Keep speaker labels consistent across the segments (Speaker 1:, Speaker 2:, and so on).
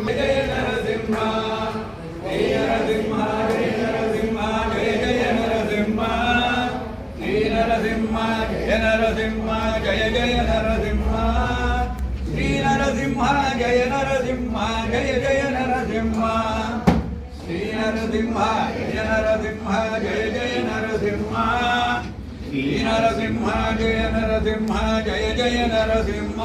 Speaker 1: जय नरसिंह जय नरसिंह जय नरसिंह जय जय नरसिंह श्री नरसिंह जय नरसिंह जय जय नरसिंह श्री नरसिंह जय नरसिंह जय जय नरसिंह श्री नरसिंह जय नरसिंह जय जय नरसिंह श्री नरसिंह जय नरसिंह जय जय नरसिंह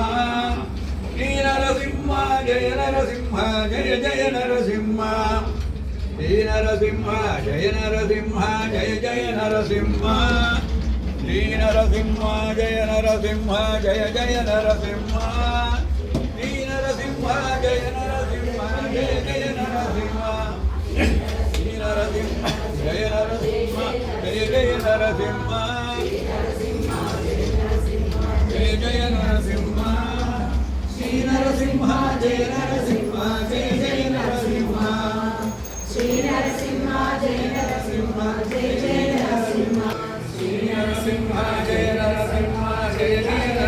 Speaker 1: श्री नरसिंह जय नरसिंह जय जय नरसिंह श्री नरसिंह जय नरसिंह जय जय नरसिंह श्री नरसिंह जय नरसिंह जय जय नरसिंह श्री नरसिंह जय नरसिंह जय जय नरसिंह श्री नरसिंह जय नरसिंह जय जय नरसिंह जय जय नरसिंह श्री नरसिंह जय नरसिंह जय जय नरसिंह श्री नरसिंह जय नरसिंह जय जय नरसिंह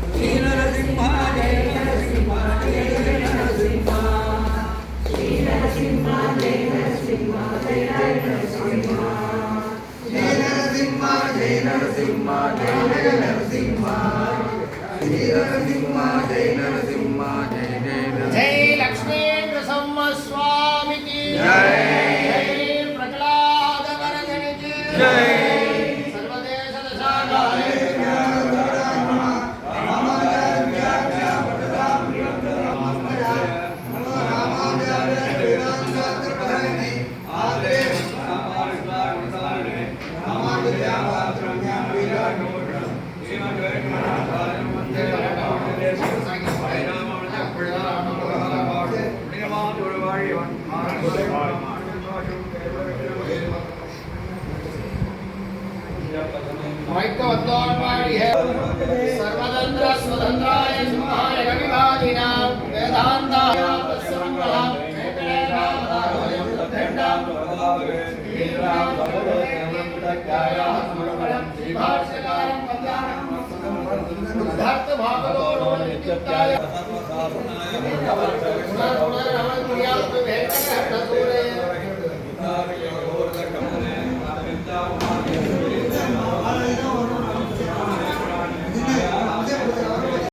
Speaker 1: श्री नरसिंह जय नरसिंह जय जय नरसिंह श्री नरसिंह जय नरसिंह जय जय नरसिंह
Speaker 2: जय लक्ष्मी नृसिंह स्वामी की जय प्रहलाद वरदन की जय सर्वदेश दशाकारे सर्वतंत्र स्वतंत्राय सिंहाय रविवादिनां वेदान्ताय तस्समङ्गलम् एकरेणावतारोऽयं तथेण्डां वीरां भगवते समर्पणं श्रीभाष्यकारं वन्दामि बुद्धार्थभागवतो नित्याय सर्वसाधनाय